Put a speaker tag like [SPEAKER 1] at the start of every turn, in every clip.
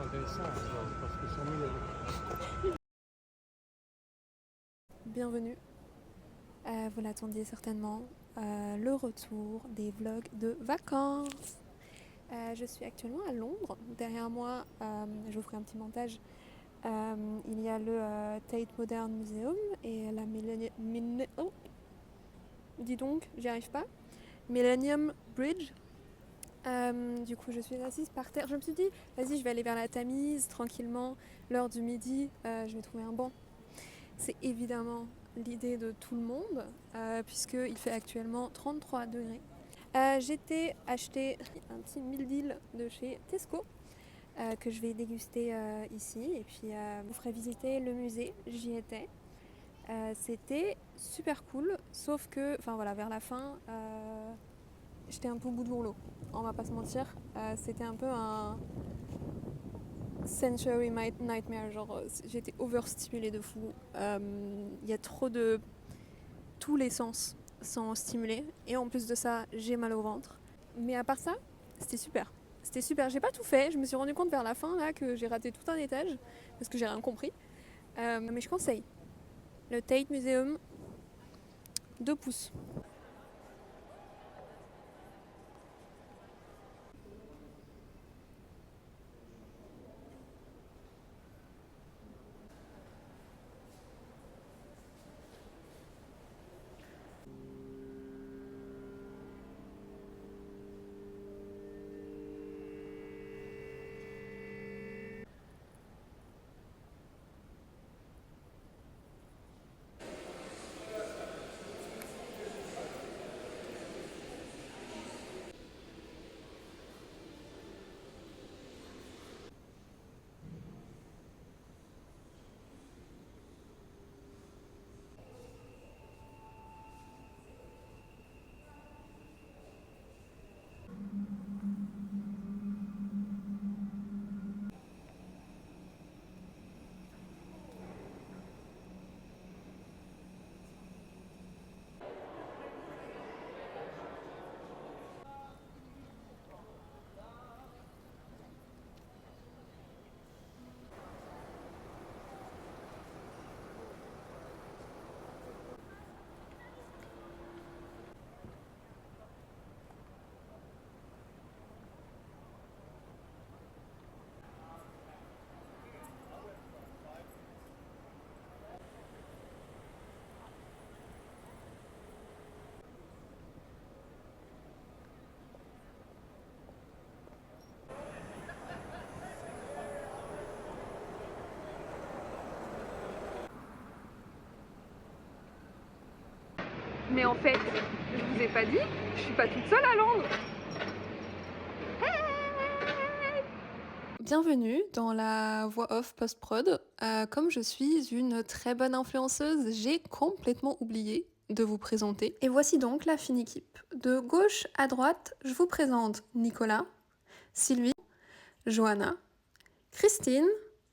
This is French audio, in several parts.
[SPEAKER 1] c'est intéressant, parce que sans nous,
[SPEAKER 2] Bienvenue, vous l'attendiez certainement, le retour des vlogs de vacances. Je suis actuellement à Londres, derrière moi, je vous ferai un petit montage, il y a le Tate Modern Museum et la oh, dis donc, j'y arrive pas, Millennium Bridge. Du coup je suis assise par terre, je me suis dit vas-y je vais aller vers la Tamise tranquillement, l'heure du midi, je vais trouver un banc. C'est évidemment l'idée de tout le monde, puisqu'il fait actuellement 33 degrés. J'étais acheté un petit meal deal de chez Tesco, que je vais déguster ici, et puis je vous ferai visiter le musée, j'y étais. C'était super cool, sauf que, enfin voilà, vers la fin, j'étais un peu au bout de l'eau, on va pas se mentir. C'était un peu un sensory nightmare, genre j'étais overstimulée de fou. Y a trop de... Tous les sens sont stimulés et en plus de ça j'ai mal au ventre. Mais à part ça, c'était super. C'était super, j'ai pas tout fait, je me suis rendu compte vers la fin là que j'ai raté tout un étage parce que j'ai rien compris. Mais je conseille. Le Tate Museum, 2 pouces. Mais en fait, je vous ai pas dit, je suis pas toute seule à Londres. Bienvenue dans la voix off post-prod. Comme je suis une très bonne influenceuse, j'ai complètement oublié de vous présenter. Et voici donc la fine équipe. De gauche à droite, je vous présente Nicolas, Sylvie, Johanna, Christine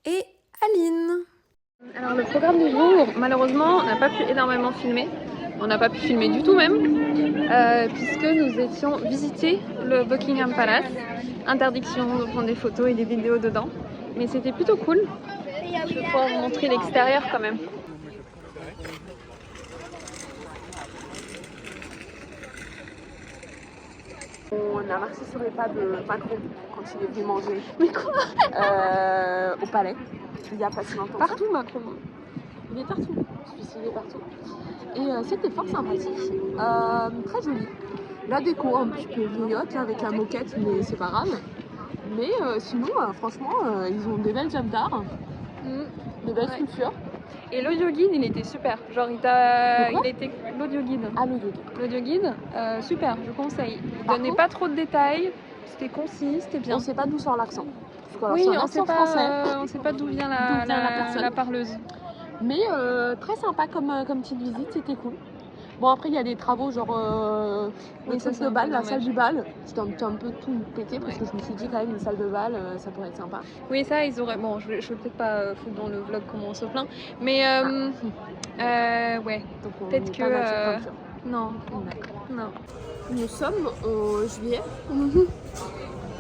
[SPEAKER 2] et Aline. Alors le programme du jour, malheureusement, on n'a pas pu énormément filmer. On n'a pas pu filmer du tout même, puisque nous étions visiter le Buckingham Palace. Interdiction de prendre des photos et des vidéos dedans. Mais c'était plutôt cool. Je vais pouvoir vous montrer l'extérieur quand même. On a marché sur les pas de Macron quand il est venu manger. Mais quoi au palais. Il y a pas si longtemps. Partout Macron. Il est partout. Celui-ci il est partout. Et c'était fort sympathique. Très joli. La déco un petit peu vieillotte avec la moquette, mais c'est pas grave. Mais sinon, franchement, ils ont des belles œuvres d'art, des belles sculptures. Et l'audio guide, il était super. Genre, il était l'audio guide. Ah, l'audio guide. L'audio guide, super, je conseille. Il donnait pas trop de détails, c'était concis, c'était bien. On sait pas d'où sort l'accent. Oui, on sait pas d'où vient la parleuse. Mais très sympa comme petite visite, c'était cool. Bon, après il y a des travaux genre le truc de bal, la salle du bal. J'étais un peu tout pété parce que je me suis dit quand même une salle de bal ça pourrait être sympa. Oui, ça ils auraient. Bon, je vais peut-être pas foutre dans le vlog comment on se plaint, mais ouais. Peut-être que. Non. Non. Nous sommes au juillet.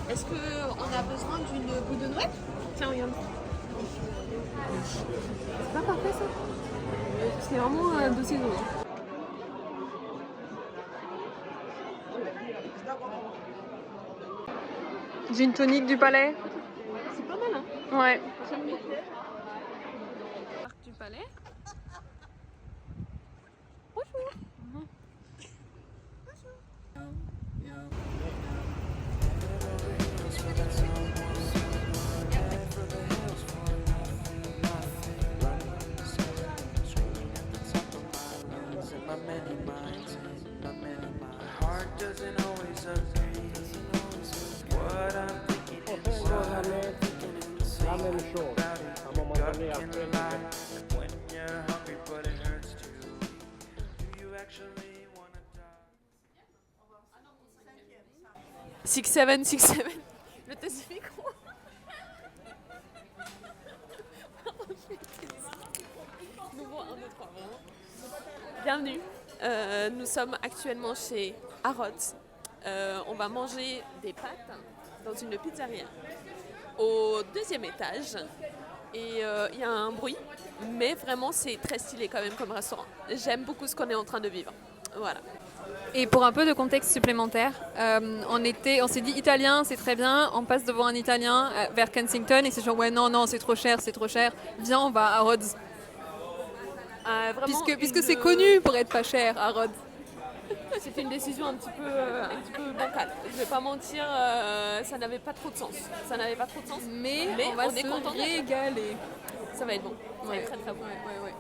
[SPEAKER 2] Est-ce qu'on a besoin d'une boule de Noël? Tiens, regarde. C'est pas parfait ça? C'est vraiment de saison.
[SPEAKER 3] Gin tonic du Palais.
[SPEAKER 2] C'est pas mal, hein?
[SPEAKER 3] Ouais.
[SPEAKER 2] J'aime beaucoup.
[SPEAKER 3] Parc du Palais.
[SPEAKER 2] Bonjour.
[SPEAKER 1] La même chose. À un moment donné, après,
[SPEAKER 4] When you're hungry but it hurts to do you actually wanna die?
[SPEAKER 2] 6-7, 6-7. Le test du micro. Nouveau 1, 2, 3, vraiment. Bienvenue. Nous sommes actuellement chez Harrods. On va manger des pâtes dans une pizzeria au 2e étage. Et il y a un bruit, mais vraiment c'est très stylé quand même comme restaurant. J'aime beaucoup ce qu'on est en train de vivre. Voilà.
[SPEAKER 3] Et pour un peu de contexte supplémentaire, on s'est dit italien, c'est très bien. On passe devant un italien vers Kensington et c'est genre ouais non c'est trop cher. Viens, on va à Harrods. Puisque c'est connu pour être pas cher, Harrods.
[SPEAKER 2] C'était une décision un petit peu bancale. Je vais pas mentir, ça n'avait pas trop de sens. Mais
[SPEAKER 3] on va
[SPEAKER 2] est content
[SPEAKER 3] se régaler.
[SPEAKER 2] Ça va être bon. Ça va
[SPEAKER 3] Ouais.
[SPEAKER 2] être très très bon.
[SPEAKER 3] Ouais.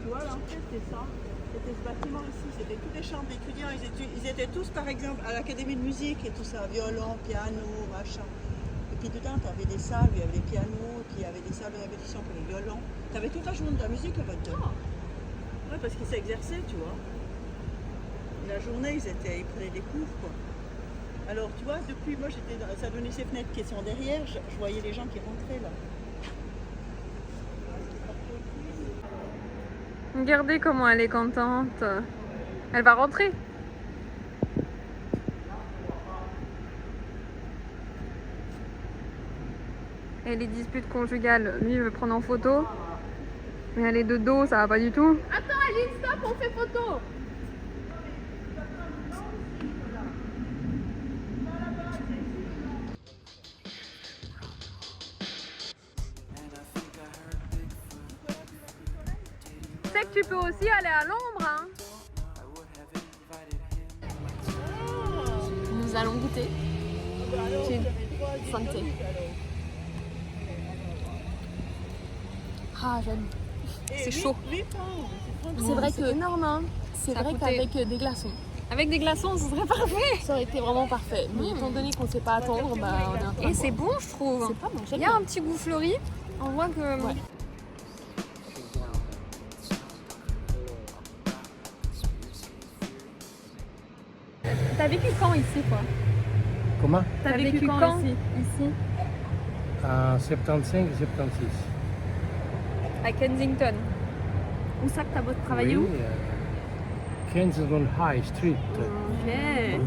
[SPEAKER 5] Voilà, en fait, c'était ça. C'était ce bâtiment ici, c'était tous les chambres d'étudiants. Ils étaient tous, par exemple, à l'académie de musique et tout ça, violon, piano, machin. Et puis dedans, tu avais des salles où il y avait des pianos, puis il y avait des salles de répétition pour les violons. Tu avais toute la journée de la musique là-dedans. Ouais, parce qu'ils s'exerçaient, tu vois. La journée, ils prenaient des cours, quoi. Alors, tu vois, depuis, moi, ça donnait ces fenêtres qui sont derrière, je voyais les gens qui rentraient là.
[SPEAKER 3] Regardez comment elle est contente. Elle va rentrer. Et les disputes conjugales, lui il veut prendre en photo. Mais elle est de dos, ça va pas du tout.
[SPEAKER 2] Attends, Aline, stop, on fait photo.
[SPEAKER 3] Tu sais que tu peux aussi aller à l'ombre, hein.
[SPEAKER 2] Nous allons goûter. Santé. Ah, j'aime.
[SPEAKER 3] C'est chaud.
[SPEAKER 2] C'est vrai que
[SPEAKER 3] énorme, hein.
[SPEAKER 2] c'est
[SPEAKER 3] Ça a
[SPEAKER 2] vrai
[SPEAKER 3] coûté-
[SPEAKER 2] qu'avec des glaçons,
[SPEAKER 3] Avec des glaçons, ce serait parfait.
[SPEAKER 2] ça aurait été vraiment parfait. Mais étant donné qu'on ne sait pas attendre, bah, on est un peu.
[SPEAKER 3] Et c'est bon, je trouve.
[SPEAKER 2] C'est pas bon,
[SPEAKER 3] Il
[SPEAKER 2] j'aime
[SPEAKER 3] y a
[SPEAKER 2] bien.
[SPEAKER 3] un petit goût fleuri. On voit que.
[SPEAKER 2] Ouais.
[SPEAKER 3] T'as vécu quand ici, quoi?
[SPEAKER 1] comment?
[SPEAKER 3] T'as vécu quand ici?
[SPEAKER 1] En 75 76.
[SPEAKER 3] À Kensington. Où ça que t'as travaillé où?
[SPEAKER 1] Kensington High Street,
[SPEAKER 3] Ok.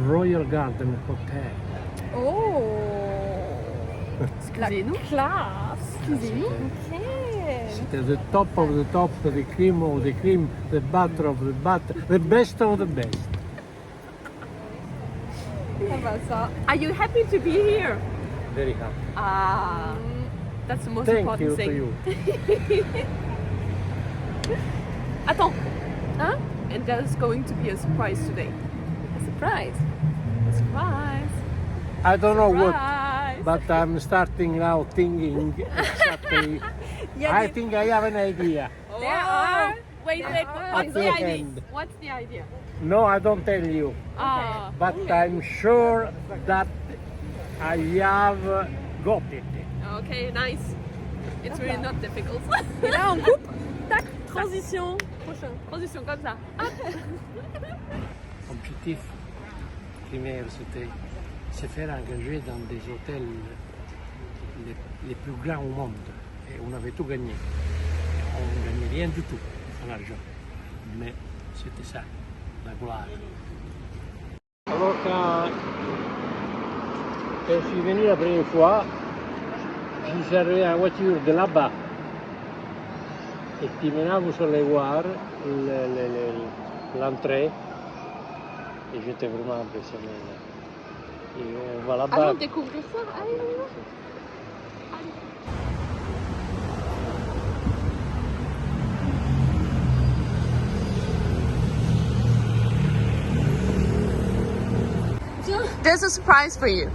[SPEAKER 1] Royal Garden Hotel.
[SPEAKER 3] Oh.
[SPEAKER 2] Excusez-nous.
[SPEAKER 3] Classe.
[SPEAKER 2] Excusez-nous.
[SPEAKER 3] Ok.
[SPEAKER 1] C'était the top of the cream of the cream, the butter of the butter, the best of the best.
[SPEAKER 3] Ça va ça.
[SPEAKER 2] Are you happy to be here?
[SPEAKER 1] Very happy.
[SPEAKER 2] Ah, that's the most
[SPEAKER 1] Thank
[SPEAKER 2] important
[SPEAKER 1] you to
[SPEAKER 2] thing.
[SPEAKER 1] you.
[SPEAKER 2] Attends. Hein? And there's going to be a surprise today.
[SPEAKER 3] A surprise.
[SPEAKER 2] A surprise.
[SPEAKER 1] I don't know what,
[SPEAKER 2] Surprise.
[SPEAKER 1] but I'm starting now thinking exactly. I think I have an idea.
[SPEAKER 3] There are.
[SPEAKER 2] Wait,
[SPEAKER 3] There
[SPEAKER 2] what's
[SPEAKER 1] At
[SPEAKER 2] the
[SPEAKER 1] the
[SPEAKER 2] idea?
[SPEAKER 1] end.
[SPEAKER 2] What's the idea?
[SPEAKER 1] No, I don't tell you.
[SPEAKER 2] Ah,
[SPEAKER 1] But I'm sure that I have got it.
[SPEAKER 2] okay, nice. It's really not difficult.
[SPEAKER 3] Et là, on coupe. Tac. Transition. Prochain.
[SPEAKER 2] Transition comme ça.
[SPEAKER 1] Objectif primaire, c'était se faire engager dans des hôtels les plus grands au monde. Et on avait tout gagné. On ne gagnait rien du tout en argent. Mais c'était ça, la gloire. Alors quand je suis venu la première fois, je suis arrivé en voiture de là-bas. Et puis maintenant vous allez voir l'entrée. Et j'étais vraiment impressionné. Et on va là-bas.
[SPEAKER 2] Avant de découvrir ça, allez, on y va. There's a surprise for you.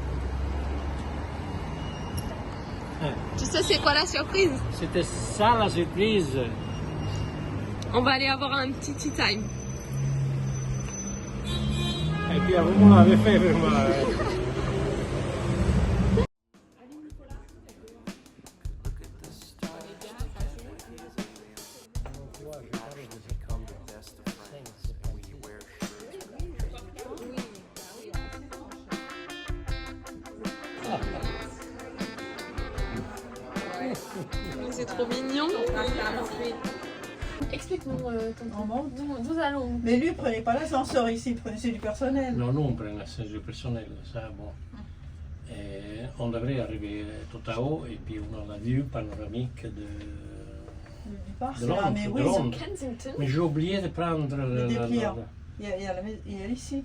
[SPEAKER 2] Tu sais c'est quoi la surprise?
[SPEAKER 1] C'était ça la surprise.
[SPEAKER 2] On va aller avoir un petit tea time.
[SPEAKER 1] Et puis on l'avait fait vraiment.
[SPEAKER 2] C'est trop mignon. Explique-nous,
[SPEAKER 5] On monte.
[SPEAKER 2] nous allons.
[SPEAKER 5] Mais lui, prenez pas l'ascenseur ici, prenez celui du personnel.
[SPEAKER 1] Non, nous on prend l'ascenseur personnel, ça bon. Et on devrait arriver tout à haut et puis on a la vue panoramique de
[SPEAKER 5] Du parc,
[SPEAKER 1] de
[SPEAKER 5] c'est là,
[SPEAKER 1] Londres.
[SPEAKER 5] mais
[SPEAKER 1] de
[SPEAKER 5] oui,
[SPEAKER 1] Londres.
[SPEAKER 2] Kensington.
[SPEAKER 1] Mais j'ai oublié de prendre
[SPEAKER 5] le dépliant. Il y a ici.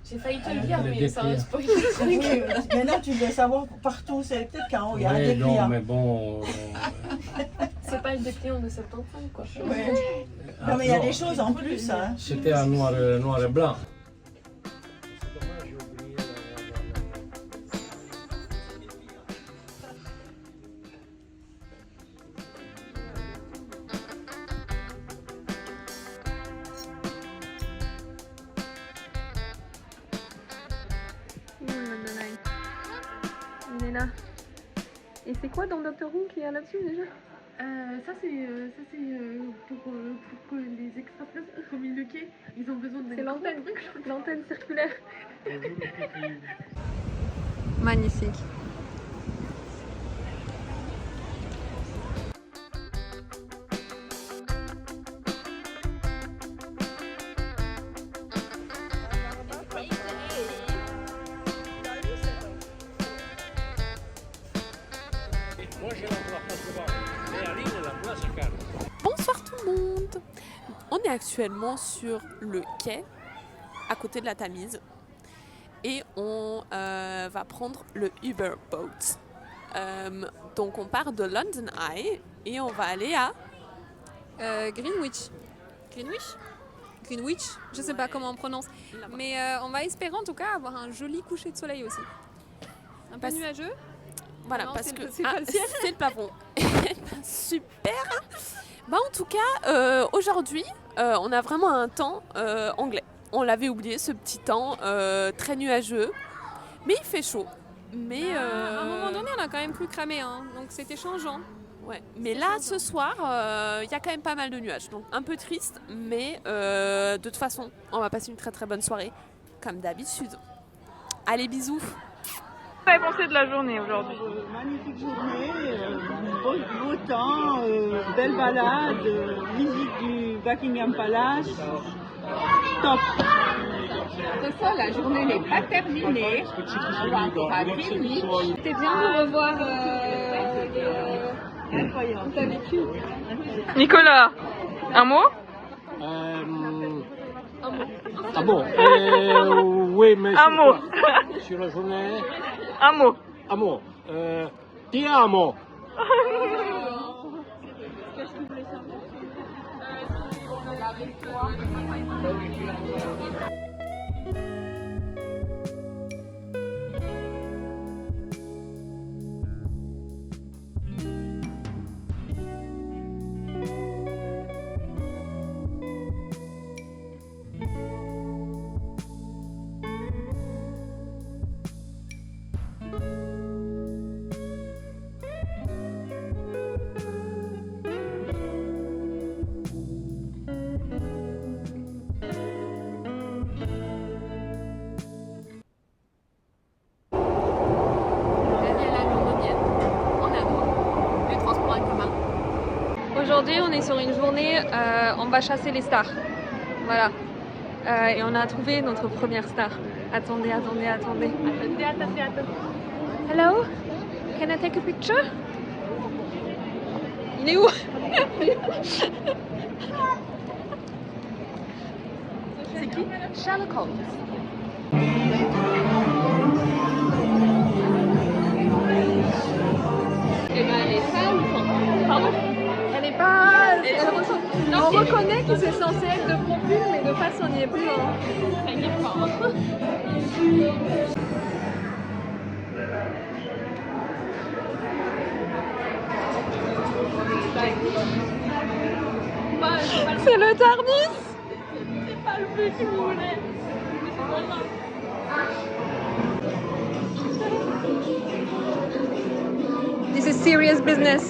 [SPEAKER 2] J'ai failli te le
[SPEAKER 1] Le
[SPEAKER 2] dire, mais ça
[SPEAKER 1] dépliant.
[SPEAKER 2] spoil.
[SPEAKER 5] Oui, mais là, tu dois savoir partout. C'est peut-être qu'en haut, il y a un
[SPEAKER 1] Ouais, non,
[SPEAKER 5] dépliant.
[SPEAKER 1] mais bon.
[SPEAKER 2] C'est pas le dépliant de 75, quoi.
[SPEAKER 5] Ouais. Non, mais il y a des choses en plus. Hein.
[SPEAKER 1] C'était en noir et blanc.
[SPEAKER 3] Il est là. Et c'est quoi dans Doctor Who qu'il y a là-dessus déjà?
[SPEAKER 6] Ça c'est pour que les extraterrestres communiquent, ils ont besoin de
[SPEAKER 3] C'est l'antenne circulaire. Magnifique.
[SPEAKER 1] Moi j'ai la place devant, mais Aline la place à Carles.
[SPEAKER 2] Bonsoir tout le monde. On est actuellement sur le quai, à côté de la Tamise. Et on va prendre le Uber Boat. Donc on part de London Eye et on va aller à...
[SPEAKER 3] Greenwich. Greenwich, je sais pas comment on prononce.
[SPEAKER 2] Là-bas.
[SPEAKER 3] Mais on va espérer en tout cas avoir un joli coucher de soleil aussi. Un peu
[SPEAKER 2] Parce-
[SPEAKER 3] nuageux.
[SPEAKER 2] Voilà,
[SPEAKER 3] Non,
[SPEAKER 2] parce
[SPEAKER 3] c'est
[SPEAKER 2] que
[SPEAKER 3] le- c'est pas le ciel.
[SPEAKER 2] c'est le plafond. Super. Bah en tout cas, aujourd'hui, on a vraiment un temps anglais. On l'avait oublié, ce petit temps très nuageux, mais il fait chaud. Mais
[SPEAKER 3] À un moment donné, on a quand même plus cramé, hein, donc c'était changeant.
[SPEAKER 2] ouais. Mais là, ce soir, il y a quand même pas mal de nuages, donc un peu triste, mais de toute façon, on va passer une très très bonne soirée, comme d'habitude. Allez, bisous.
[SPEAKER 7] Vous avez pensé de la journée aujourd'hui?
[SPEAKER 5] Magnifique journée, beau temps, belle balade, visite du Buckingham Palace. Top.
[SPEAKER 7] C'est ça, la journée n'est pas terminée. On va encore à Greenwich.
[SPEAKER 3] C'était bien de revoir
[SPEAKER 5] Incroyable.
[SPEAKER 3] d'habitude.
[SPEAKER 7] Nicolas, un mot?
[SPEAKER 1] Ah bon oui, mais
[SPEAKER 7] Un
[SPEAKER 1] sur
[SPEAKER 7] mot.
[SPEAKER 1] quoi? Sur la journée.
[SPEAKER 7] Un mot.
[SPEAKER 1] Amo. Ti amo.
[SPEAKER 3] aujourd'hui, on est sur une journée, on va chasser les stars. Voilà. Et on a trouvé notre première star. Attendez. Hello? Can I take a picture? Il est où? C'est qui? Sherlock Holmes.
[SPEAKER 2] Et ben elle est sale. Pardon.
[SPEAKER 3] Elle est pas... On reconnaît que c'est censé être de profil, mais de face on n'y est plus. Hein.
[SPEAKER 2] T'inquiète pas. Hein.
[SPEAKER 3] C'est le Tardis.
[SPEAKER 2] C'est pas le but que vous voulez.
[SPEAKER 3] This is serious business.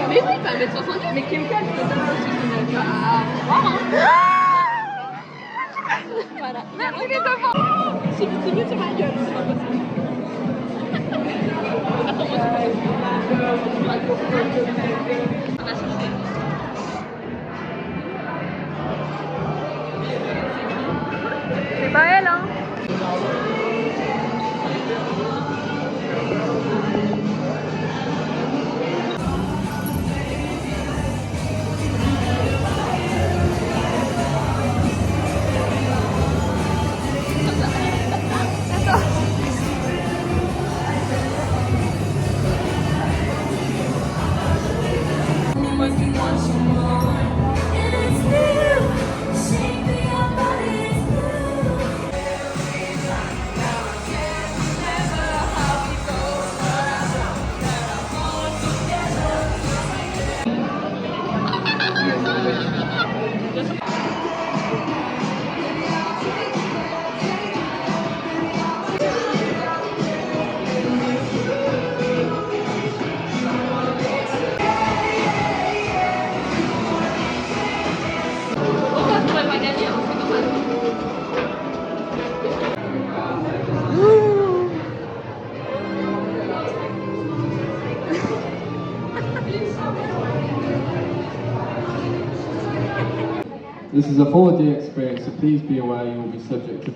[SPEAKER 2] Mais oui, t'as 1m70. Mais Kim K, c'est ça aussi qu'on a voir. Hein. Voilà.
[SPEAKER 3] Merci les enfants.
[SPEAKER 2] C'est mieux sur ma gueule, c'est pas possible. Attends, moi, on va chercher.
[SPEAKER 3] C'est pas elle, hein.
[SPEAKER 8] This is a 4D experience, so please be aware you will be subject to...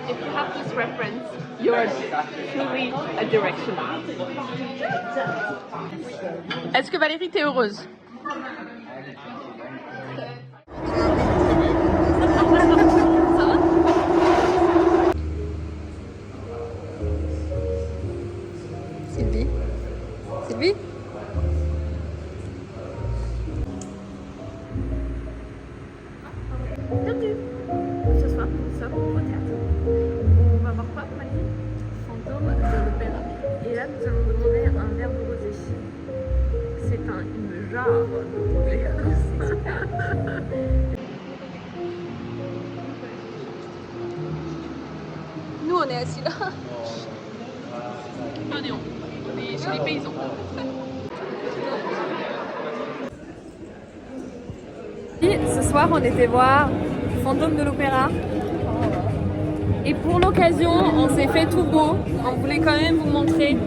[SPEAKER 2] If you have this reference, you're truly a directional. Est-ce que Valérie, t'es heureuse?
[SPEAKER 3] Sylvie? Sylvie?
[SPEAKER 6] Bienvenue. Ce soir, nous sommes au théâtre. On va voir quoi, Marie? Fantôme de l'opéra. Et là, nous allons demander un verre de rosé. C'est une jarre de rosé. C'est super.
[SPEAKER 3] Nous, on est assis là.
[SPEAKER 2] On est chez les paysans.
[SPEAKER 3] Ce soir, on était voir Fantôme de l'Opéra. Et pour l'occasion, on s'est fait tout beau. On voulait quand même vous montrer.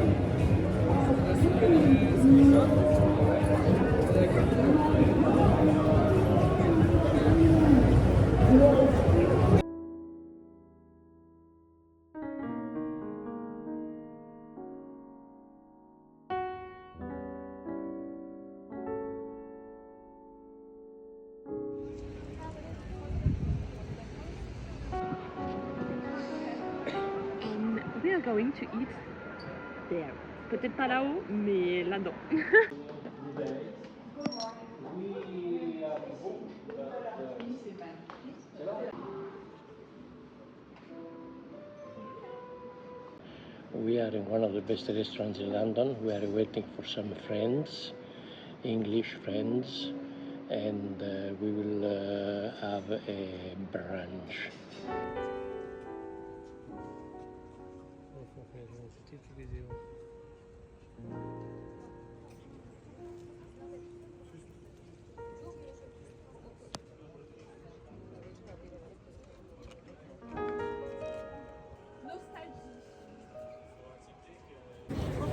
[SPEAKER 6] We are going to eat there. Peut-être pas là-haut, mais là-dedans.
[SPEAKER 1] We are in one of the best restaurants in London. We are waiting for some friends, English friends, and we will have a brunch.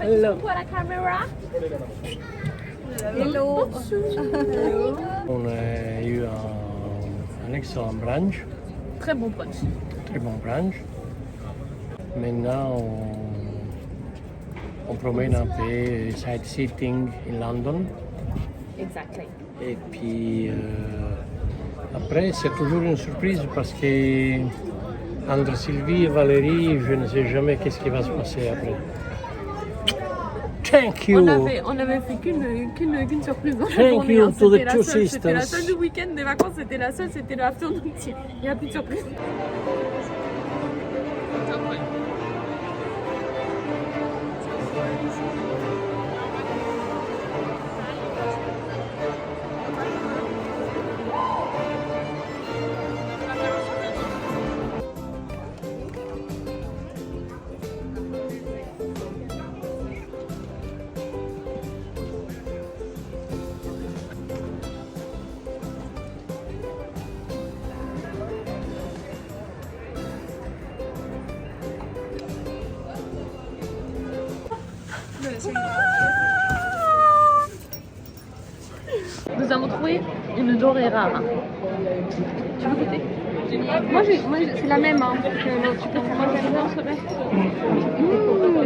[SPEAKER 3] Hello.
[SPEAKER 6] Pour la caméra. Hello.
[SPEAKER 1] On a eu un excellent brunch,
[SPEAKER 6] Très bon brunch.
[SPEAKER 1] très bon brunch. Maintenant, on promène un peu sightseeing in London.
[SPEAKER 6] Exactly.
[SPEAKER 1] Et puis après, c'est toujours une surprise parce que entre Sylvie et Valérie, je ne sais jamais qu'est-ce qui va se passer après. Thank you.
[SPEAKER 6] On avait fait qu'une surprise dans la
[SPEAKER 1] Thank
[SPEAKER 6] journée.
[SPEAKER 1] you
[SPEAKER 6] Hein.
[SPEAKER 1] to the
[SPEAKER 6] C'était la
[SPEAKER 1] two
[SPEAKER 6] seule. C'était la
[SPEAKER 1] sisters.
[SPEAKER 6] seule du week-end des vacances. C'était la seule. C'était l'afternoon tea. Il n'y a plus de surprise. Nous avons trouvé une dorée rare. Tu veux goûter? Moi, c'est la même. Hein, que tu peux faire manger dedans, s'il te plaît.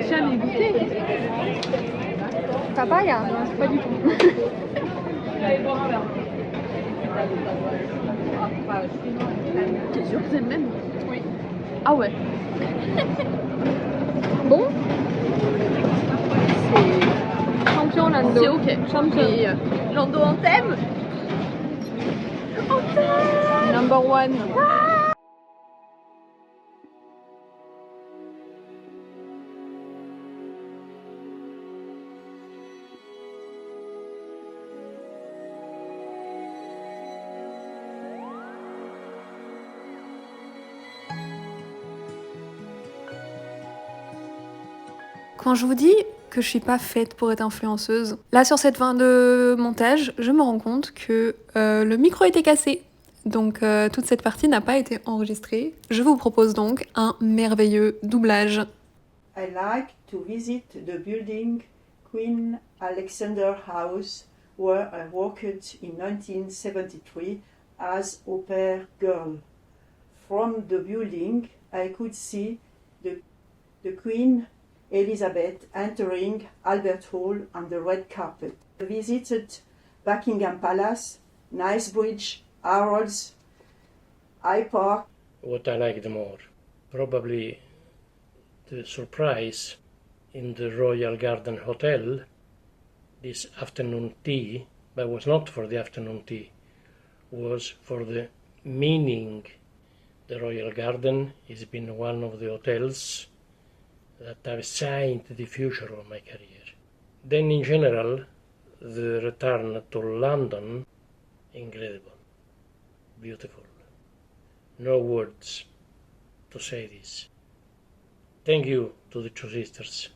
[SPEAKER 6] Jamais goûté. Papaya? Non, c'est pas du tout. T'es sûr que c'est le même? Oui. Ah ouais. Bon. C'est champion Lando. C'est ok. Champion. Et, Lando en thème. En thème. Number one.
[SPEAKER 3] Quand je vous dis que je suis pas faite pour être influenceuse, là sur cette fin de montage, je me rends compte que le micro était cassé. Donc toute cette partie n'a pas été enregistrée. Je vous propose donc un merveilleux doublage.
[SPEAKER 5] I like to visit the building Queen Alexander House where I worked in 1973 as au pair girl. From the building, I could see the Queen Elizabeth entering Albert Hall on the red carpet. I visited Buckingham Palace, Knightsbridge, Harrods, Hyde Park.
[SPEAKER 1] What I liked more, probably the surprise in the Royal Garden Hotel, this afternoon tea, but was not for the afternoon tea, was for the meaning. The Royal Garden has been one of the hotels that have signed the future of my career. Then in general, the return to London, incredible, beautiful. No words to say this. Thank you to the two sisters.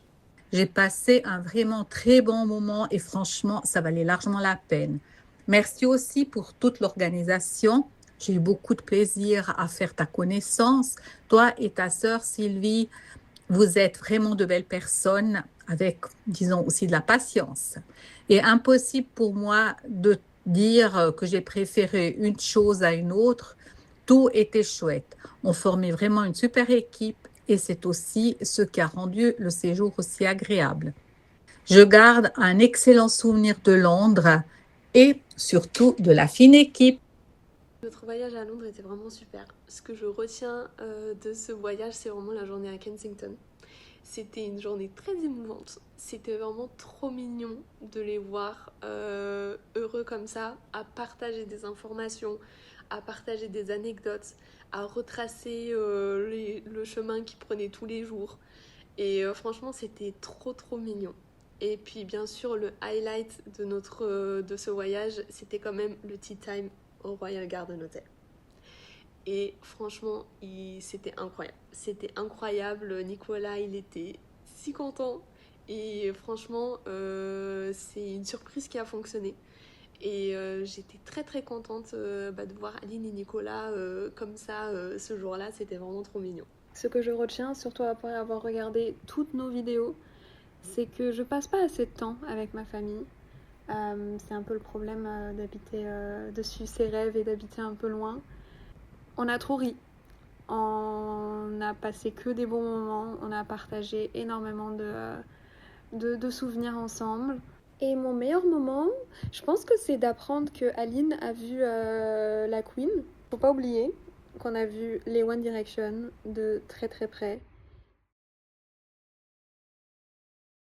[SPEAKER 9] J'ai passé un vraiment très bon moment et franchement, ça valait largement la peine. Merci aussi pour toute l'organisation. J'ai eu beaucoup de plaisir à faire ta connaissance. Toi et ta sœur Sylvie, vous êtes vraiment de belles personnes avec, disons, aussi de la patience. Et impossible pour moi de dire que j'ai préféré une chose à une autre. Tout était chouette. On formait vraiment une super équipe et c'est aussi ce qui a rendu le séjour aussi agréable. Je garde un excellent souvenir de Londres et surtout de la fine équipe.
[SPEAKER 2] Notre voyage à Londres était vraiment super. Ce que je retiens de ce voyage, c'est vraiment la journée à Kensington. C'était une journée très émouvante. C'était vraiment trop mignon de les voir heureux comme ça, à partager des informations, à partager des anecdotes, à retracer le chemin qu'ils prenaient tous les jours. Et franchement, c'était trop mignon. Et puis bien sûr, le highlight de ce voyage, c'était quand même le tea time au Royal Garden Hotel. Et franchement, c'était incroyable. C'était incroyable. Nicolas, il était si content. Et franchement, c'est une surprise qui a fonctionné. Et j'étais très contente de voir Aline et Nicolas comme ça ce jour-là. C'était vraiment trop mignon.
[SPEAKER 3] Ce que je retiens, surtout après avoir regardé toutes nos vidéos, c'est que je passe pas assez de temps avec ma famille. C'est un peu le problème d'habiter, de suivre ses rêves et d'habiter un peu loin. On a trop ri. On a passé que des bons moments. On a partagé énormément de souvenirs ensemble. Et mon meilleur moment, je pense que c'est d'apprendre que Aline a vu la Queen. Faut pas oublier qu'on a vu les One Direction de très très près.